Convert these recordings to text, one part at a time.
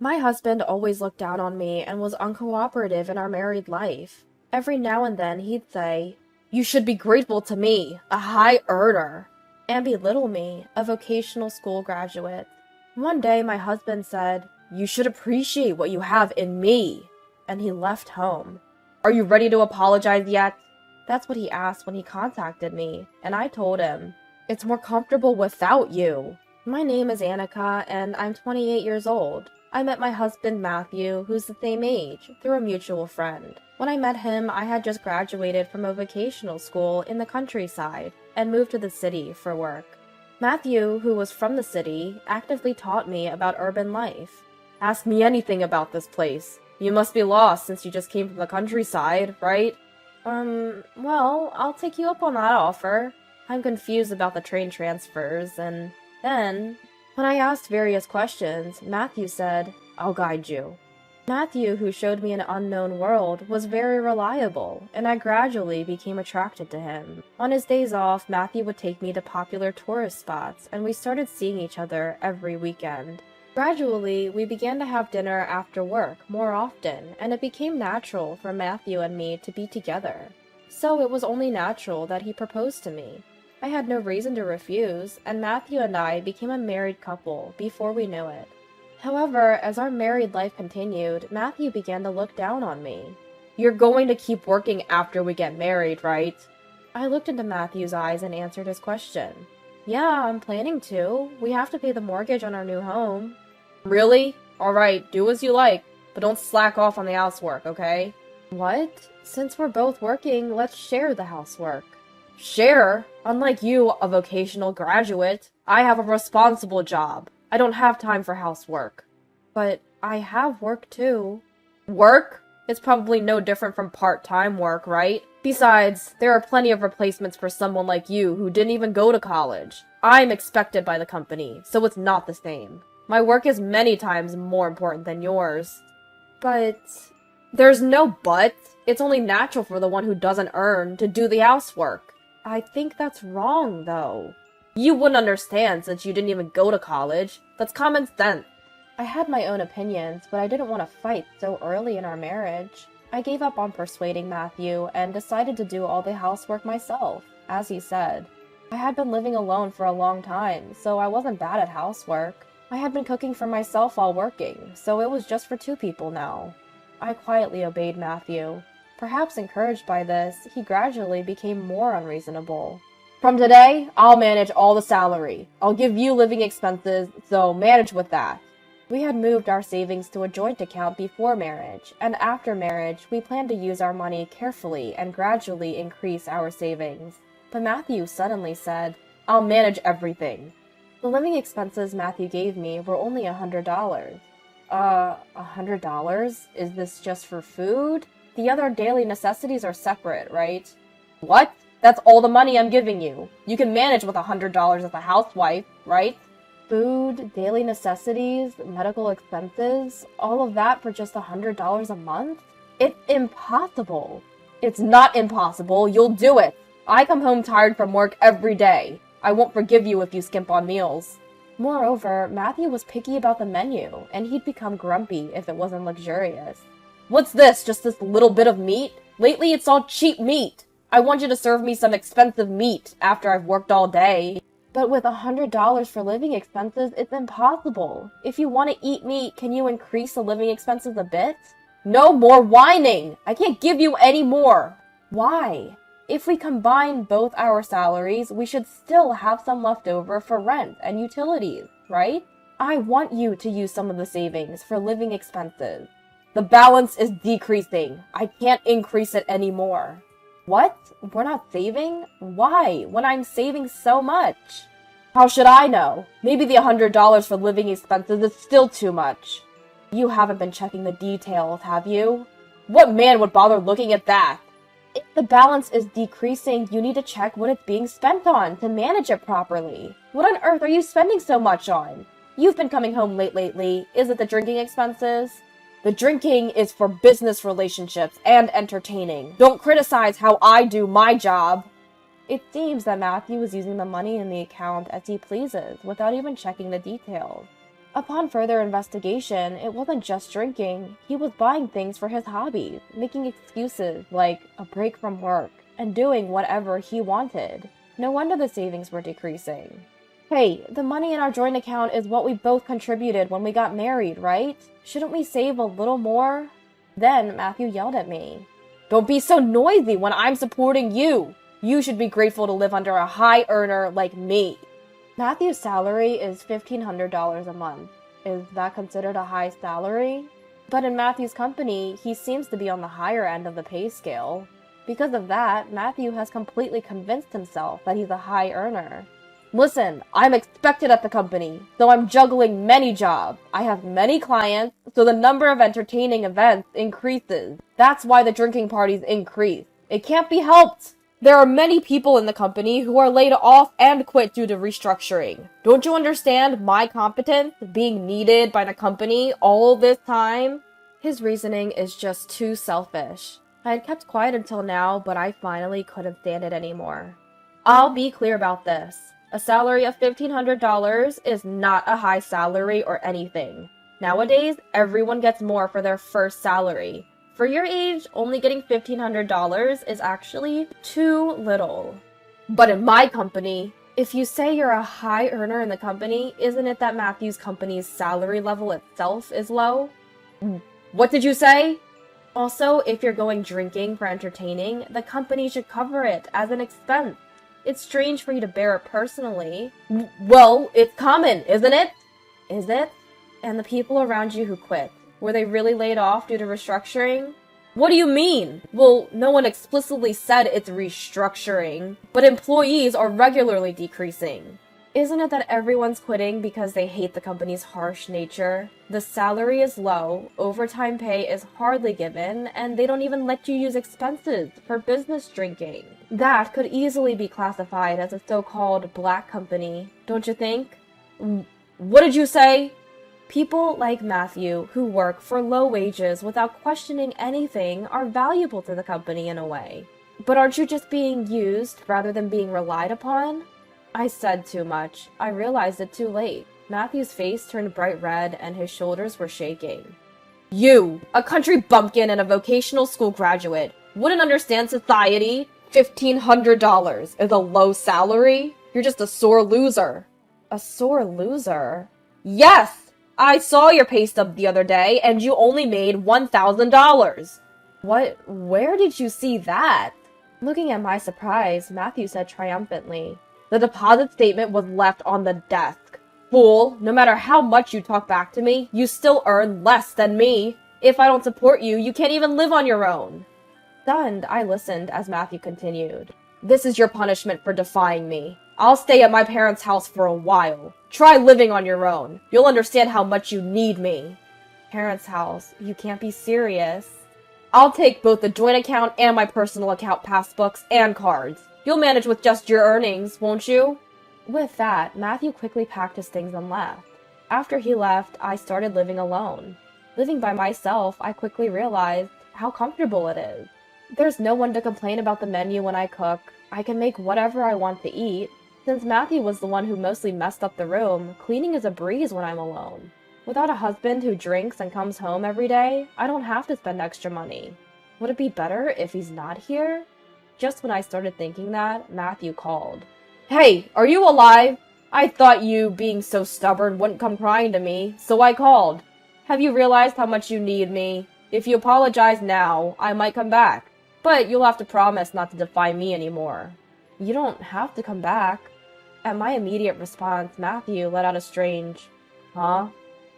My husband always looked down on me and was uncooperative in our married life. Every now and then he'd say, "You should be grateful to me, a high earner," and belittle me, a vocational school graduate. One day my husband said, "You should appreciate what you have in me," and he left home. "Are you ready to apologize yet?" That's what he asked when he contacted me, and I told him, "It's more comfortable without you." My name is Annika, and I'm 28 years old. I met my husband Matthew, who's the same age, through a mutual friend. When I met him, I had just graduated from a vocational school in the countryside and moved to the city for work. Matthew, who was from the city, actively taught me about urban life. "Ask me anything about this place. You must be lost since you just came from the countryside, right?" Well, I'll take you up on that offer. I'm confused about the train transfers, and then, when I asked various questions, Matthew said, "I'll guide you." Matthew, who showed me an unknown world, was very reliable, and I gradually became attracted to him. On his days off, Matthew would take me to popular tourist spots, and we started seeing each other every weekend. Gradually, we began to have dinner after work more often, and it became natural for Matthew and me to be together. So it was only natural that he proposed to me. I had no reason to refuse, and Matthew and I became a married couple before we knew it. However, as our married life continued, Matthew began to look down on me. "You're going to keep working after we get married, right?" I looked into Matthew's eyes and answered his question. "Yeah, I'm planning to. We have to pay the mortgage on our new home." "Really? Alright, do as you like, but don't slack off on the housework, okay?" "What? Since we're both working, let's share the housework." "Share? Unlike you, a vocational graduate, I have a responsible job. I don't have time for housework." "But I have work too." "Work? It's probably no different from part-time work, right? Besides, there are plenty of replacements for someone like you who didn't even go to college. I'm expected by the company, so it's not the same. My work is many times more important than yours." "But..." "There's no but. It's only natural for the one who doesn't earn to do the housework." "I think that's wrong, though." "You wouldn't understand since you didn't even go to college. That's common sense." I had my own opinions, but I didn't want to fight so early in our marriage. I gave up on persuading Matthew and decided to do all the housework myself, as he said. I had been living alone for a long time, so I wasn't bad at housework. I had been cooking for myself while working, so it was just for two people now. I quietly obeyed Matthew. Perhaps encouraged by this, he gradually became more unreasonable. "From today, I'll manage all the salary. I'll give you living expenses, so manage with that." We had moved our savings to a joint account before marriage, and after marriage, we planned to use our money carefully and gradually increase our savings. But Matthew suddenly said, "I'll manage everything." The living expenses Matthew gave me were only $100. $100? Is this just for food? The other daily necessities are separate, right? "What? That's all the money I'm giving you. You can manage with $100 as a housewife, right?" Food, daily necessities, medical expenses, all of that for just $100 a month? It's impossible. "It's not impossible. You'll do it. I come home tired from work every day. I won't forgive you if you skimp on meals." Moreover, Matthew was picky about the menu, and he'd become grumpy if it wasn't luxurious. "What's this? Just this little bit of meat? Lately it's all cheap meat. I want you to serve me some expensive meat after I've worked all day." "But with $100 for living expenses, it's impossible. If you want to eat meat, can you increase the living expenses a bit?" "No more whining! I can't give you any more." "Why? If we combine both our salaries, we should still have some left over for rent and utilities, right? I want you to use some of the savings for living expenses." "The balance is decreasing. I can't increase it anymore." "What? We're not saving? Why, when I'm saving so much?" "How should I know? Maybe the $100 for living expenses is still too much." "You haven't been checking the details, have you?" "What man would bother looking at that?" "If the balance is decreasing, you need to check what it's being spent on to manage it properly. What on earth are you spending so much on? You've been coming home late lately. Is it the drinking expenses?" "The drinking is for business relationships and entertaining. Don't criticize how I do my job." It seems that Matthew was using the money in the account as he pleases, without even checking the details. Upon further investigation, it wasn't just drinking. He was buying things for his hobbies, making excuses like a break from work, and doing whatever he wanted. No wonder the savings were decreasing. Hey, the money in our joint account is what we both contributed when we got married, right? Shouldn't we save a little more? Then Matthew yelled at me. Don't be so noisy when I'm supporting you. You should be grateful to live under a high earner like me. Matthew's salary is $1,500 a month. Is that considered a high salary? But in Matthew's company, he seems to be on the higher end of the pay scale. Because of that, Matthew has completely convinced himself that he's a high earner. Listen, I'm expected at the company, so I'm juggling many jobs. I have many clients, so the number of entertaining events increases. That's why the drinking parties increase. It can't be helped. There are many people in the company who are laid off and quit due to restructuring. Don't you understand my competence being needed by the company all this time? His reasoning is just too selfish. I had kept quiet until now, but I finally couldn't stand it anymore. I'll be clear about this. A salary of $1,500 is not a high salary or anything. Nowadays, everyone gets more for their first salary. For your age, only getting $1,500 is actually too little. But in my company, if you say you're a high earner in the company, isn't it that Matthew's company's salary level itself is low? What did you say? Also, if you're going drinking for entertaining, the company should cover it as an expense. It's strange for you to bear it personally. Well, it's common, isn't it? Is it? And the people around you who quit, were they really laid off due to restructuring? What do you mean? Well, no one explicitly said it's restructuring, but employees are regularly decreasing. Isn't it that everyone's quitting because they hate the company's harsh nature? The salary is low, overtime pay is hardly given, and they don't even let you use expenses for business drinking. That could easily be classified as a so-called black company, don't you think? What did you say? People like Matthew, who work for low wages without questioning anything, are valuable to the company in a way. But aren't you just being used rather than being relied upon? I said too much. I realized it too late. Matthew's face turned bright red and his shoulders were shaking. You, a country bumpkin and a vocational school graduate, wouldn't understand society? $1,500 is a low salary? You're just a sore loser. A sore loser? Yes! I saw your pay stub the other day and you only made $1,000. What? Where did you see that? Looking at my surprise, Matthew said triumphantly, The deposit statement was left on the desk. Fool, no matter how much you talk back to me, you still earn less than me. If I don't support you, you can't even live on your own. Stunned, I listened as Matthew continued. This is your punishment for defying me. I'll stay at my parents' house for a while. Try living on your own. You'll understand how much you need me. Parents' house? You can't be serious. I'll take both the joint account and my personal account passbooks and cards. You'll manage with just your earnings, won't you? With that, Matthew quickly packed his things and left. After he left, I started living alone. Living by myself, I quickly realized how comfortable it is. There's no one to complain about the menu when I cook. I can make whatever I want to eat. Since Matthew was the one who mostly messed up the room, cleaning is a breeze when I'm alone. Without a husband who drinks and comes home every day, I don't have to spend extra money. Would it be better if he's not here? Just when I started thinking that, Matthew called. Hey, are you alive? I thought you, being so stubborn, wouldn't come crying to me, so I called. Have you realized how much you need me? If you apologize now, I might come back. But you'll have to promise not to defy me anymore. You don't have to come back. At my immediate response, Matthew let out a strange, huh?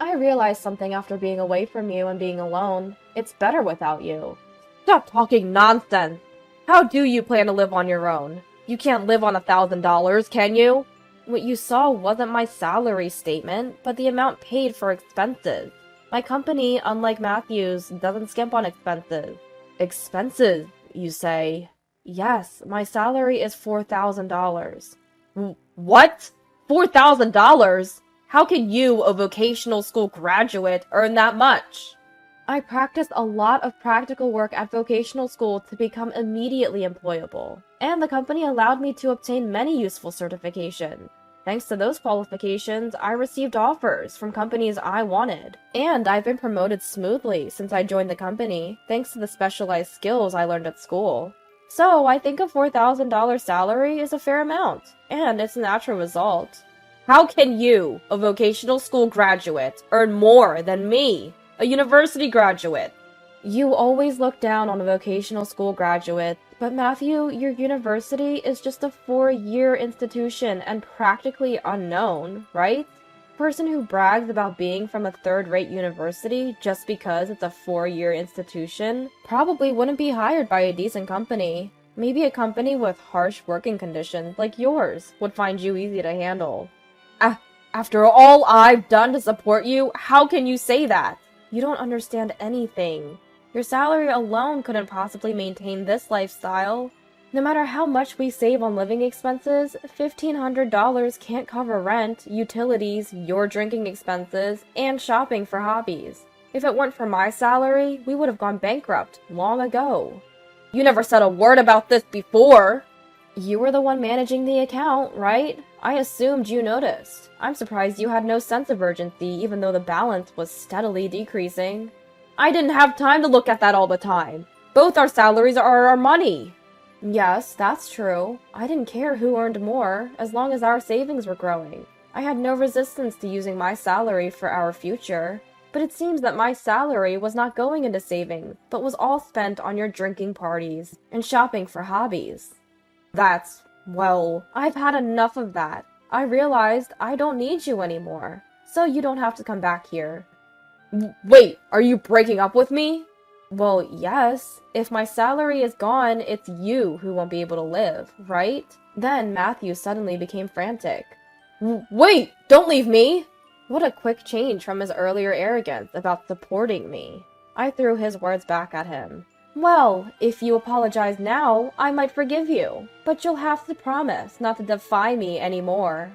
I realized something after being away from you and being alone. It's better without you. Stop talking nonsense! How do you plan to live on your own? You can't live on $1,000, can you? What you saw wasn't my salary statement, but the amount paid for expenses. My company, unlike Matthew's, doesn't skimp on expenses. Expenses, you say? Yes, my salary is $4,000. What? $4,000? How can you, a vocational school graduate, earn that much? I practiced a lot of practical work at vocational school to become immediately employable, and the company allowed me to obtain many useful certifications. Thanks to those qualifications, I received offers from companies I wanted. And I've been promoted smoothly since I joined the company, thanks to the specialized skills I learned at school. So I think a $4,000 salary is a fair amount, and it's a natural result. How can you, a vocational school graduate, earn more than me, a university graduate? You always look down on a vocational school graduate, but Matthew, your university is just a 4-year institution and practically unknown, right? A person who brags about being from a third-rate university just because it's a 4-year institution probably wouldn't be hired by a decent company. Maybe a company with harsh working conditions like yours would find you easy to handle. After all I've done to support you, how can you say that? You don't understand anything. Your salary alone couldn't possibly maintain this lifestyle. No matter how much we save on living expenses, $1,500 can't cover rent, utilities, your drinking expenses, and shopping for hobbies. If it weren't for my salary, we would have gone bankrupt long ago. You never said a word about this before. You were the one managing the account, right? I assumed you noticed. I'm surprised you had no sense of urgency even though the balance was steadily decreasing. I didn't have time to look at that all the time. Both our salaries are our money. Yes, that's true. I didn't care who earned more, as long as our savings were growing. I had no resistance to using my salary for our future. But it seems that my salary was not going into savings, but was all spent on your drinking parties and shopping for hobbies. Well, I've had enough of that. I realized I don't need you anymore, so you don't have to come back here. Wait, are you breaking up with me? Well, yes. If my salary is gone, it's you who won't be able to live, right? Then Matthew suddenly became frantic. Wait, don't leave me! What a quick change from his earlier arrogance about supporting me. I threw his words back at him. Well, if you apologize now, I might forgive you, but you'll have to promise not to defy me anymore.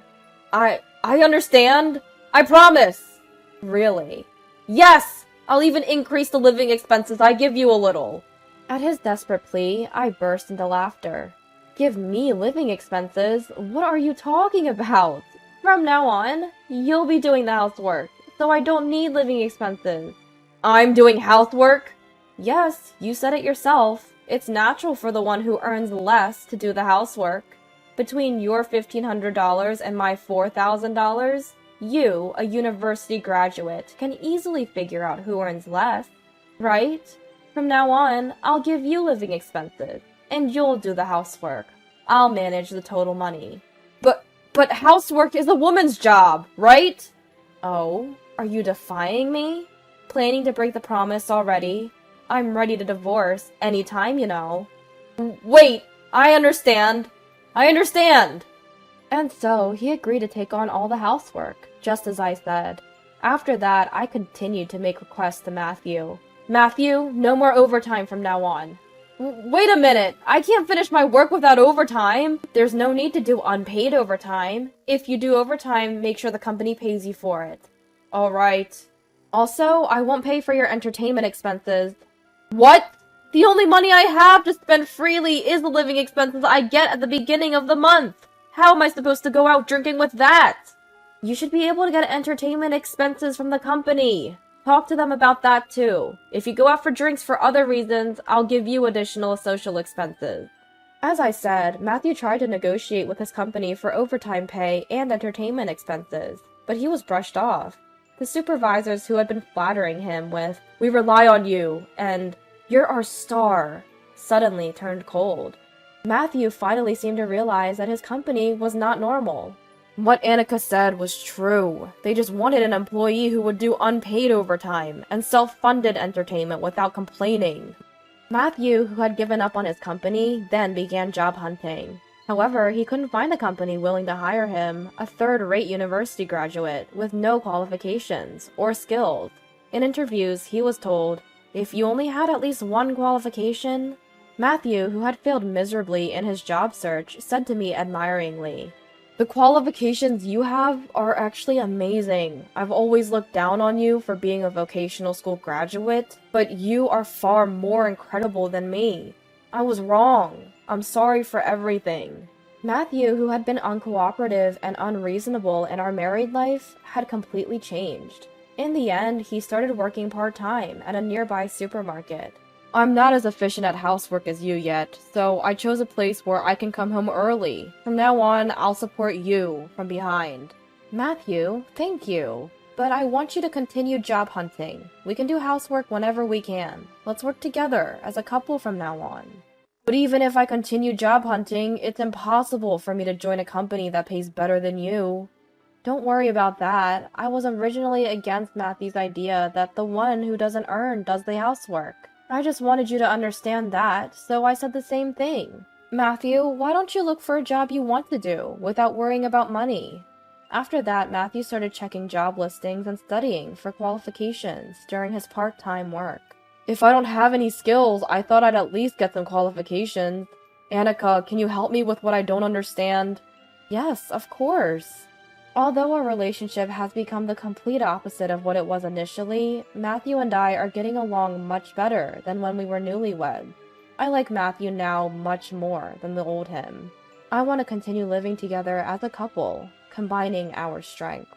I understand. I promise. Really? Yes! I'll even increase the living expenses I give you a little. At his desperate plea, I burst into laughter. Give me living expenses? What are you talking about? From now on, you'll be doing the housework, so I don't need living expenses. I'm doing housework? Yes, you said it yourself. It's natural for the one who earns less to do the housework. Between your $1,500 and my $4,000, you, a university graduate, can easily figure out who earns less, right? From now on, I'll give you living expenses, and you'll do the housework. I'll manage the total money. But housework is a woman's job, right? Oh, are you defying me? Planning to break the promise already? I'm ready to divorce anytime, you know. Wait, I understand. And so he agreed to take on all the housework, just as I said. After that, I continued to make requests to Matthew. Matthew, no more overtime from now on. Wait a minute! I can't finish my work without overtime! There's no need to do unpaid overtime. If you do overtime, make sure the company pays you for it. Alright. Also, I won't pay for your entertainment expenses. What? The only money I have to spend freely is the living expenses I get at the beginning of the month. How am I supposed to go out drinking with that? You should be able to get entertainment expenses from the company. Talk to them about that too. If you go out for drinks for other reasons, I'll give you additional social expenses. As I said, Matthew tried to negotiate with his company for overtime pay and entertainment expenses, but he was brushed off. The supervisors who had been flattering him with, "We rely on you," and "You're our star," suddenly turned cold. Matthew finally seemed to realize that his company was not normal. What Annika said was true. They just wanted an employee who would do unpaid overtime and self-funded entertainment without complaining. Matthew, who had given up on his company, then began job hunting. However, he couldn't find a company willing to hire him, a third-rate university graduate with no qualifications or skills. In interviews, he was told, if you only had at least one qualification. Matthew, who had failed miserably in his job search, said to me admiringly, "The qualifications you have are actually amazing. I've always looked down on you for being a vocational school graduate, but you are far more incredible than me. I was wrong. I'm sorry for everything." Matthew, who had been uncooperative and unreasonable in our married life, had completely changed. In the end, he started working part-time at a nearby supermarket. I'm not as efficient at housework as you yet, so I chose a place where I can come home early. From now on, I'll support you from behind. Matthew, thank you. But I want you to continue job hunting. We can do housework whenever we can. Let's work together as a couple from now on. But even if I continue job hunting, it's impossible for me to join a company that pays better than you. Don't worry about that. I was originally against Matthew's idea that the one who doesn't earn does the housework. I just wanted you to understand that, so I said the same thing. Matthew, why don't you look for a job you want to do, without worrying about money? After that, Matthew started checking job listings and studying for qualifications during his part-time work. If I don't have any skills, I thought I'd at least get some qualifications. Annika, can you help me with what I don't understand? Yes, of course. Although our relationship has become the complete opposite of what it was initially, Matthew and I are getting along much better than when we were newlyweds. I like Matthew now much more than the old him. I want to continue living together as a couple, combining our strengths.